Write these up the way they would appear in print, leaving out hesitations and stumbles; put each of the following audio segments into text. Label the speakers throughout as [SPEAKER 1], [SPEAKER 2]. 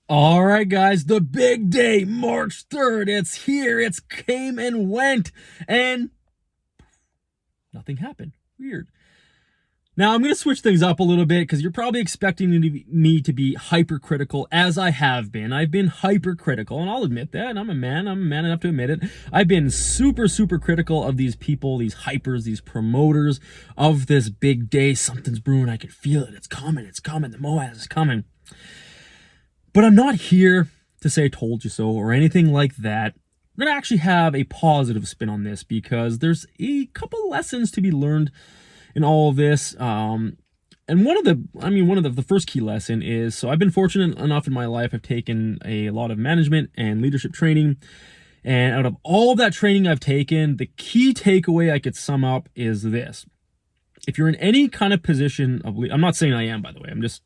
[SPEAKER 1] All right, guys, the big day, March 3rd. It's here. It's came and went, and nothing happened. Weird. Now, I'm going to switch things up a little bit because you're probably expecting me to be hypercritical, as I have been. I've been hypercritical, and I'll admit that. I'm a man enough to admit it. I've been super, super critical of these people, these hypers, these promoters of this big day. Something's brewing. I can feel it. It's coming. It's coming. The Moaz is coming. But I'm not here to say told you so or anything like that. We're going to actually have a positive spin on this because there's a couple lessons to be learned in all of this. And one of the first key lesson is, so I've been fortunate enough in my life, I've taken a lot of management and leadership training. And out of all of that training I've taken, the key takeaway I could sum up is this. If you're in any kind of position of, I'm not saying I am, by the way, I'm just,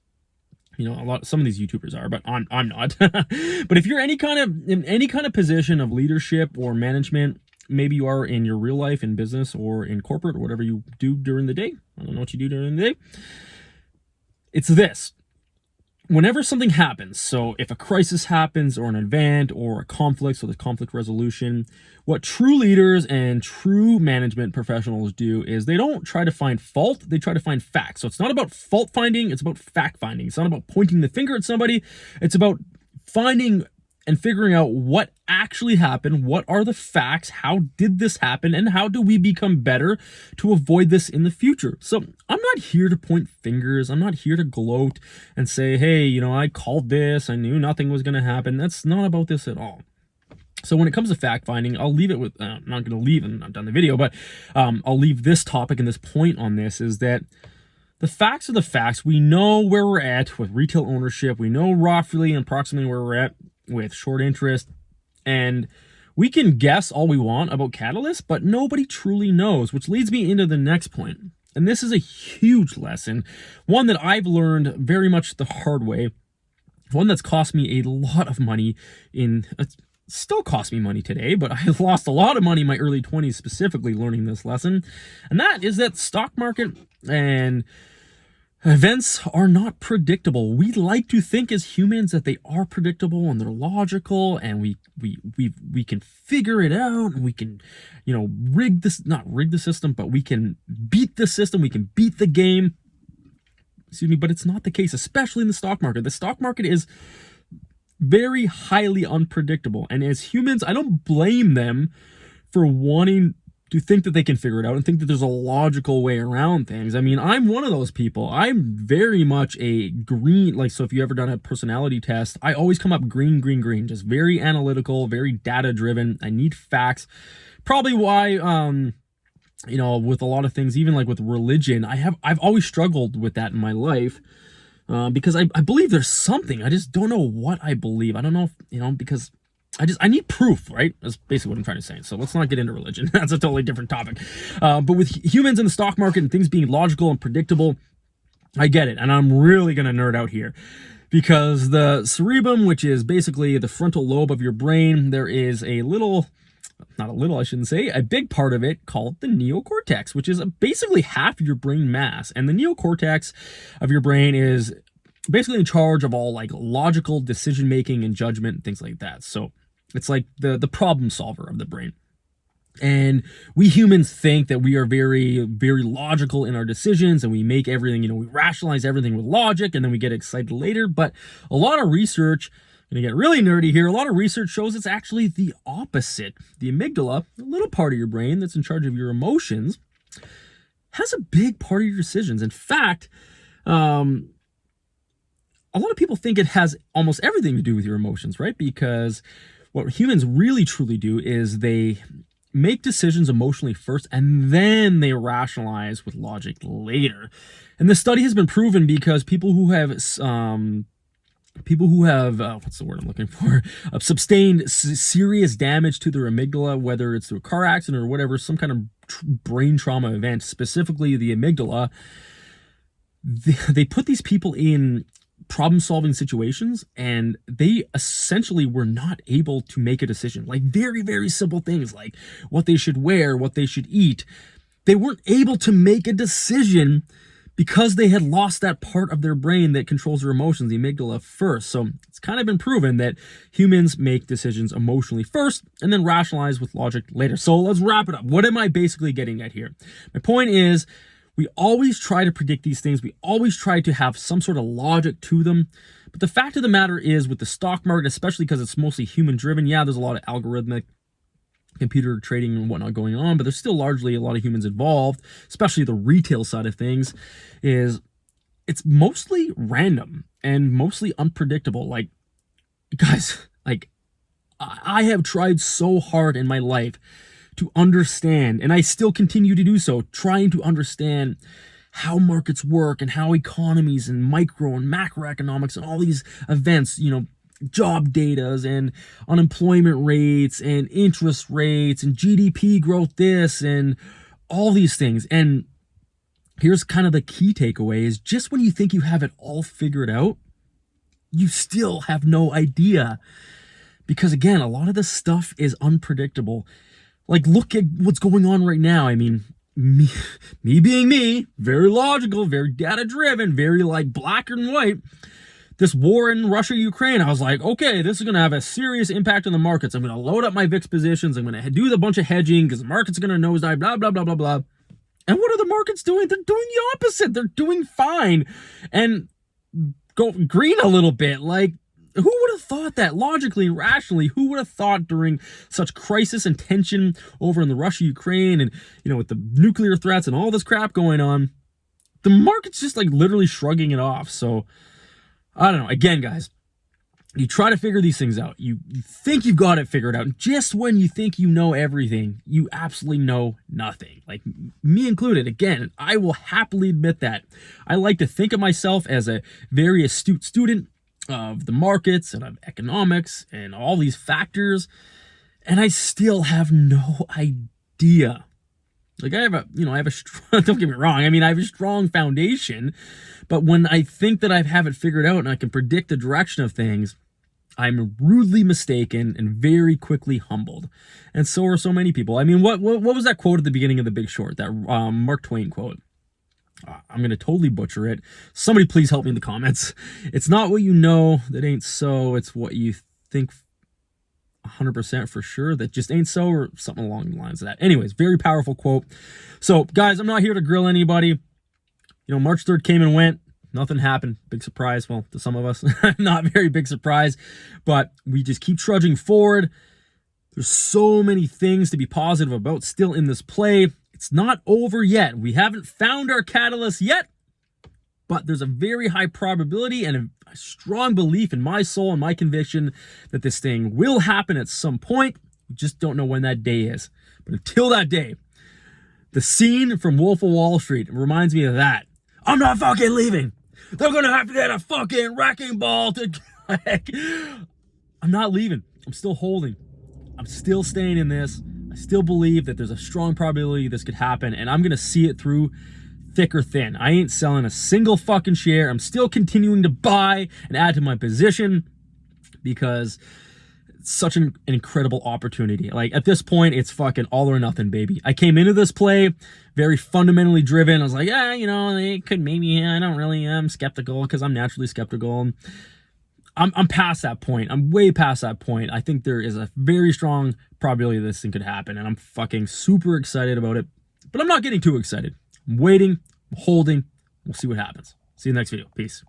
[SPEAKER 1] some of these YouTubers are, but I'm not. But if you're in any kind of position of leadership or management, maybe you are in your real life, in business or in corporate or whatever you do during the day. I don't know what you do during the day. It's this. Whenever something happens, so if a crisis happens or an event or a conflict, so there's conflict resolution, what true leaders and true management professionals do is they don't try to find fault, they try to find facts. So it's not about fault finding, it's about fact finding. It's not about pointing the finger at somebody, it's about finding and figuring out what actually happened, what are the facts, how did this happen, and how do we become better to avoid this in the future. So I'm not here to point fingers, I'm not here to gloat and say, hey, I called this, I knew nothing was going to happen. That's not about this at all. So when it comes to fact finding, I'll leave it with, I'm not going to leave, and I've done the video, but I'll leave this topic and this point on this is that the facts are the facts. We know where we're at with retail ownership. We know roughly and approximately where we're at with short interest, and we can guess all we want about catalysts, but nobody truly knows, which leads me into the next point. And this is a huge lesson, one that I've learned very much the hard way, one that's cost me a lot of money still costs me money today, but I lost a lot of money in my early 20s specifically learning this lesson. And that is that stock market and events are not predictable. We like to think as humans that they are predictable and they're logical and we can figure it out and we can, not rig the system, but we can beat the system, we can beat the game. Excuse me, but it's not the case, especially in the stock market. The stock market is very highly unpredictable. And as humans, I don't blame them for wanting to think that they can figure it out and think that there's a logical way around things. I mean, I'm one of those people. I'm very much a green, so if you ever done a personality test, I always come up green, green, green, just very analytical, very data driven. I need facts. Probably why, with a lot of things, even like with religion, I've always struggled with that in my life. Because I believe there's something. I just don't know what I believe. I don't know if, because I need proof, right? That's basically what I'm trying to say. So let's not get into religion. That's a totally different topic. But with humans in the stock market and things being logical and predictable, I get it. And I'm really going to nerd out here. Because the cerebrum, which is basically the frontal lobe of your brain, there is a big part of it called the neocortex, which is basically half your brain mass. And the neocortex of your brain is basically in charge of all logical decision making and judgment and things like that. So it's like the problem solver of the brain. And we humans think that we are very, very logical in our decisions and we make everything, we rationalize everything with logic and then we get excited later. But a lot of research, I'm going to get really nerdy here, a lot of research shows it's actually the opposite. The amygdala, a little part of your brain that's in charge of your emotions, has a big part of your decisions. In fact, a lot of people think it has almost everything to do with your emotions, right? Because what humans really truly do is they make decisions emotionally first and then they rationalize with logic later. And this study has been proven because people who have what's the word I'm looking for, sustained serious damage to their amygdala, whether it's through a car accident or whatever, some kind of brain trauma event, specifically the amygdala, they put these people in problem-solving situations and they essentially were not able to make a decision. Like very, very simple things like what they should wear, what they should eat. They weren't able to make a decision because they had lost that part of their brain that controls their emotions, the amygdala first. So it's kind of been proven that humans make decisions emotionally first and then rationalize with logic later. So let's wrap it up. What am I basically getting at here? My point is, we always try to predict these things. We always try to have some sort of logic to them. But the fact of the matter is, with the stock market, especially because it's mostly human driven, yeah, there's a lot of algorithmic computer trading and whatnot going on, but there's still largely a lot of humans involved, especially the retail side of things. It's mostly random and mostly unpredictable. Like, guys, like, I have tried so hard in my life to understand, and I still continue to do so, trying to understand how markets work and how economies and micro and macroeconomics and all these events, job datas and unemployment rates and interest rates and GDP growth, this and all these things. And here's kind of the key takeaway is, just when you think you have it all figured out, you still have no idea. Because again, a lot of this stuff is unpredictable. Like, look at what's going on right now. I mean, me being me, very logical, very data driven, very like black and white. This war in Russia, Ukraine, I was like, okay, this is going to have a serious impact on the markets. I'm going to load up my VIX positions. I'm going to do a bunch of hedging because the market's going to nosedive, blah, blah, blah, blah, blah. And what are the markets doing? They're doing the opposite. They're doing fine and go green a little bit. Like, who would have thought that logically, rationally? Who would have thought during such crisis and tension over in the Russia, Ukraine, and, with the nuclear threats and all this crap going on, the market's just like literally shrugging it off. So I don't know. Again, guys, you try to figure these things out. You think you've got it figured out. And just when you think you know everything, you absolutely know nothing. Like me included. Again, I will happily admit that. I like to think of myself as a very astute student of the markets and of economics and all these factors. And I still have no idea. Like I have a strong, don't get me wrong. I mean, I have a strong foundation, but when I think that I have it figured out and I can predict the direction of things, I'm rudely mistaken and very quickly humbled. And so are so many people. I mean, what was that quote at the beginning of The Big Short? That Mark Twain quote. I'm going to totally butcher it. Somebody please help me in the comments. It's not what you know that ain't so. It's what you think 100% for sure that just ain't so, or something along the lines of that. Anyways, very powerful quote. So, guys, I'm not here to grill anybody. March 3rd came and went. Nothing happened. Big surprise. Well, to some of us, not very big surprise. But we just keep trudging forward. There's so many things to be positive about still in this play. It's not over yet. We haven't found our catalyst yet, but there's a very high probability and a strong belief in my soul and my conviction that this thing will happen at some point. We just don't know when that day is. But until that day, the scene from Wolf of Wall Street reminds me of that. I'm not fucking leaving. They're going to have to get a fucking wrecking ball to... I'm not leaving. I'm still holding. I'm still staying in this. I still believe that there's a strong probability this could happen, and I'm going to see it through thick or thin. I ain't selling a single fucking share. I'm still continuing to buy and add to my position because it's such an incredible opportunity. Like, at this point, it's fucking all or nothing, baby. I came into this play very fundamentally driven. I was like, they could maybe, I don't really am skeptical because I'm naturally skeptical. I'm past that point. I'm way past that point. I think there is a very strong probability this thing could happen, and I'm fucking super excited about it. But I'm not getting too excited. I'm waiting, I'm holding. We'll see what happens. See you next video. Peace.